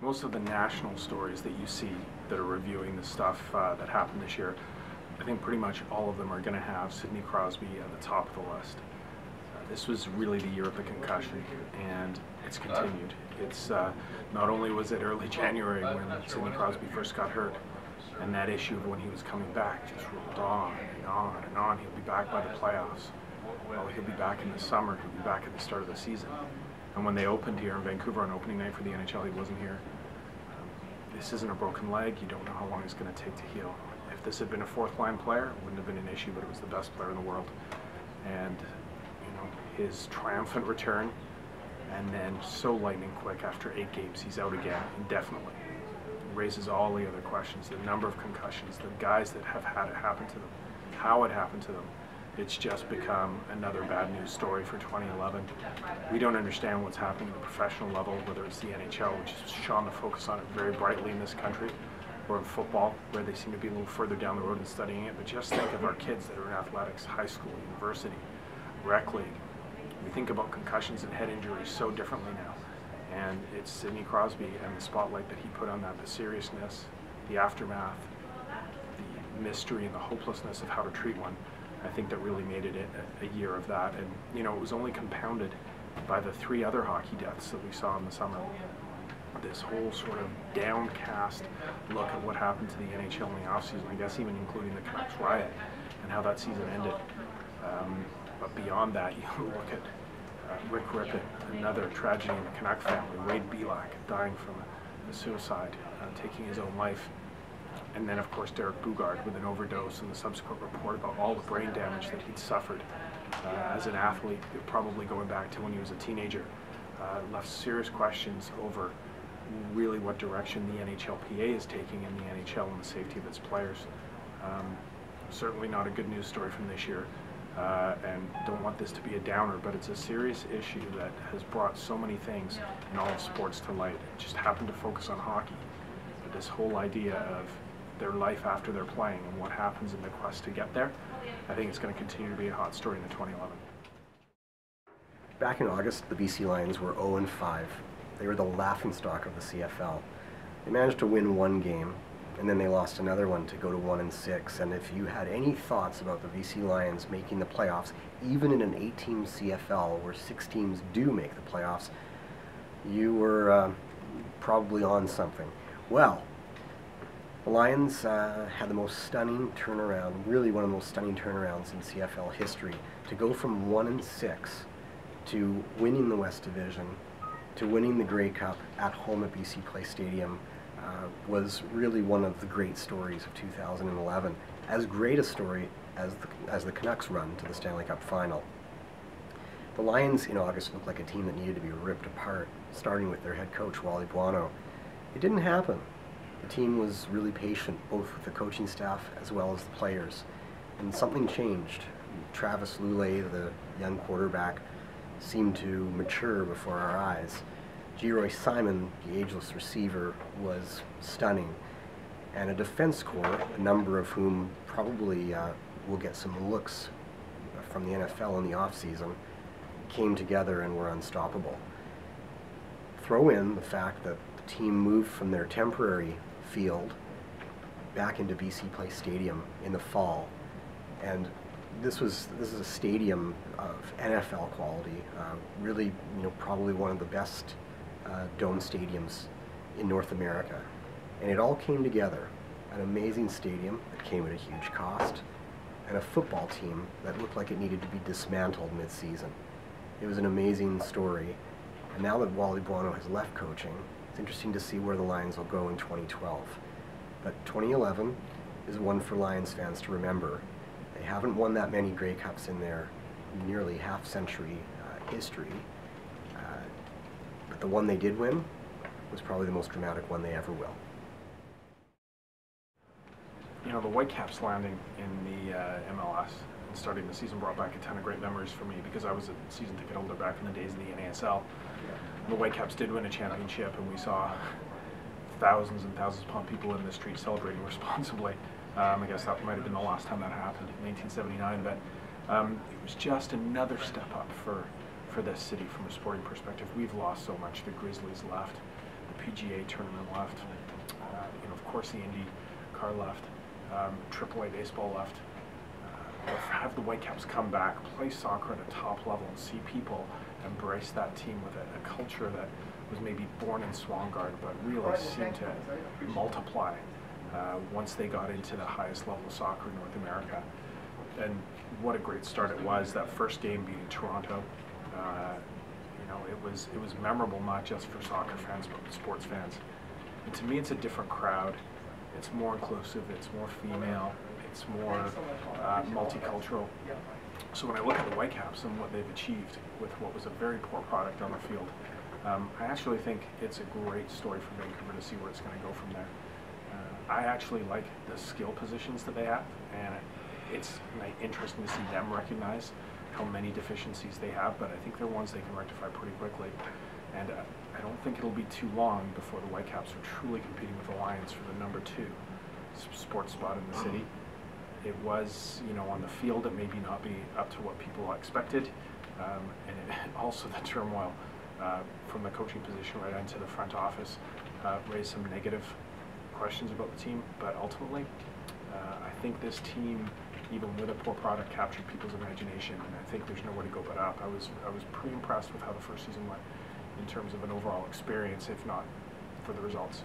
Most of the national stories that you see that are reviewing the stuff that happened this year, I think pretty much all of them are going to have Sidney Crosby at the top of the list. This was really the year of the concussion, and it's continued. It's not only was it early January when Sidney Crosby first got hurt, and that issue of when he was coming back just rolled on and on and on. He'll be back by the playoffs. Well, he'll be back in the summer. He'll be back at the start of the season. And when they opened here in Vancouver on opening night for the NHL, he wasn't here. This isn't a broken leg. You don't know how long it's going to take to heal. If this had been a fourth-line player, it wouldn't have been an issue, but it was the best player in the world. And his triumphant return, and then so lightning quick after 8 games, he's out again indefinitely. Raises all the other questions, the number of concussions, the guys that have had it happen to them, how it happened to them. It's just become another bad news story for 2011. We don't understand what's happening at the professional level, whether it's the NHL, which has shone the focus on it very brightly in this country, or in football, where they seem to be a little further down the road in studying it. But just think of our kids that are in athletics, high school, university, rec league. We think about concussions and head injuries so differently now. And it's Sidney Crosby and the spotlight that he put on that, the seriousness, the aftermath, the mystery and the hopelessness of how to treat one, I think that really made it a year of that. And it was only compounded by the 3 other hockey deaths that we saw in the summer. This whole sort of downcast look at what happened to the NHL in the offseason, I guess even including the Canucks riot and how that season ended. But beyond that, you look at Rick Rippon, another tragedy in the Canuck family, Wade Belak dying from a suicide, taking his own life. And then, of course, Derrick Boogaard with an overdose, and the subsequent report about all the brain damage that he'd suffered as an athlete, probably going back to when he was a teenager. Left serious questions over really what direction the NHLPA is taking in the NHL and the safety of its players. Certainly not a good news story from this year, and don't want this to be a downer, but it's a serious issue that has brought so many things in all of sports to light. It just happened to focus on hockey, but this whole idea of their life after they're playing and what happens in the quest to get there, I think it's going to continue to be a hot story in the 2011. Back in August, the BC Lions were 0-5. They were the laughingstock of the CFL. They managed to win 1 game, and then they lost another one to go to 1-6. And if you had any thoughts about the BC Lions making the playoffs, even in an 8-team CFL where 6 teams do make the playoffs, you were probably on something. Well, the Lions had the most stunning turnaround, really one of the most stunning turnarounds in CFL history, to go from 1-6 to winning the West Division, to winning the Grey Cup at home at BC Place Stadium, was really one of the great stories of 2011. As great a story as the Canucks run to the Stanley Cup final. The Lions in August looked like a team that needed to be ripped apart, starting with their head coach, Wally Buono. It didn't happen. The team was really patient, both with the coaching staff as well as the players. And something changed. Travis Lulay, the young quarterback, seemed to mature before our eyes. Geroy Simon, the ageless receiver, was stunning. And a defense corps, a number of whom probably will get some looks from the NFL in the offseason, came together and were unstoppable. Throw in the fact that the team moved from their temporary field back into BC Place Stadium in the fall, and this is a stadium of NFL quality, really, probably one of the best dome stadiums in North America. And it all came together. An amazing stadium that came at a huge cost, and a football team that looked like it needed to be dismantled mid-season. It was an amazing story, and now that Wally Buono has left coaching, it's interesting to see where the Lions will go in 2012. But 2011 is one for Lions fans to remember. They haven't won that many Grey Cups in their nearly half-century history, but the one they did win was probably the most dramatic one they ever will. The Whitecaps landing in the MLS and starting the season brought back a ton of great memories for me, because I was a season ticket holder back in the days of the NASL. The Whitecaps did win a championship, and we saw thousands and thousands of people in the street celebrating responsibly. I guess that might have been the last time that happened in 1979, but it was just another step up for this city from a sporting perspective. We've lost so much. The Grizzlies left, the PGA tournament left. Of course, the IndyCar left. AAA baseball left. But have the Whitecaps come back, play soccer at a top level, and see people embrace that team with a culture that was maybe born in Swangard, but really seemed to multiply once they got into the highest level of soccer in North America. And what a great start it was, that first game beating Toronto. It was memorable, not just for soccer fans, but sports fans. And to me, it's a different crowd. It's more inclusive, it's more female, it's more multicultural. So when I look at the Whitecaps and what they've achieved with what was a very poor product on the field, I actually think it's a great story for Vancouver to see where it's going to go from there. I actually like the skill positions that they have, and it's interesting to see them recognize how many deficiencies they have, but I think they're ones they can rectify pretty quickly. And I don't think it'll be too long before the Whitecaps are truly competing with the Lions for the number 2 sports spot in the city. It was, on the field, it maybe not be up to what people expected, and also the turmoil from the coaching position right into the front office raised some negative questions about the team. But ultimately, I think this team, even with a poor product, captured people's imagination, and I think there's nowhere to go but up. I was pretty impressed with how the first season went in terms of an overall experience, if not for the results.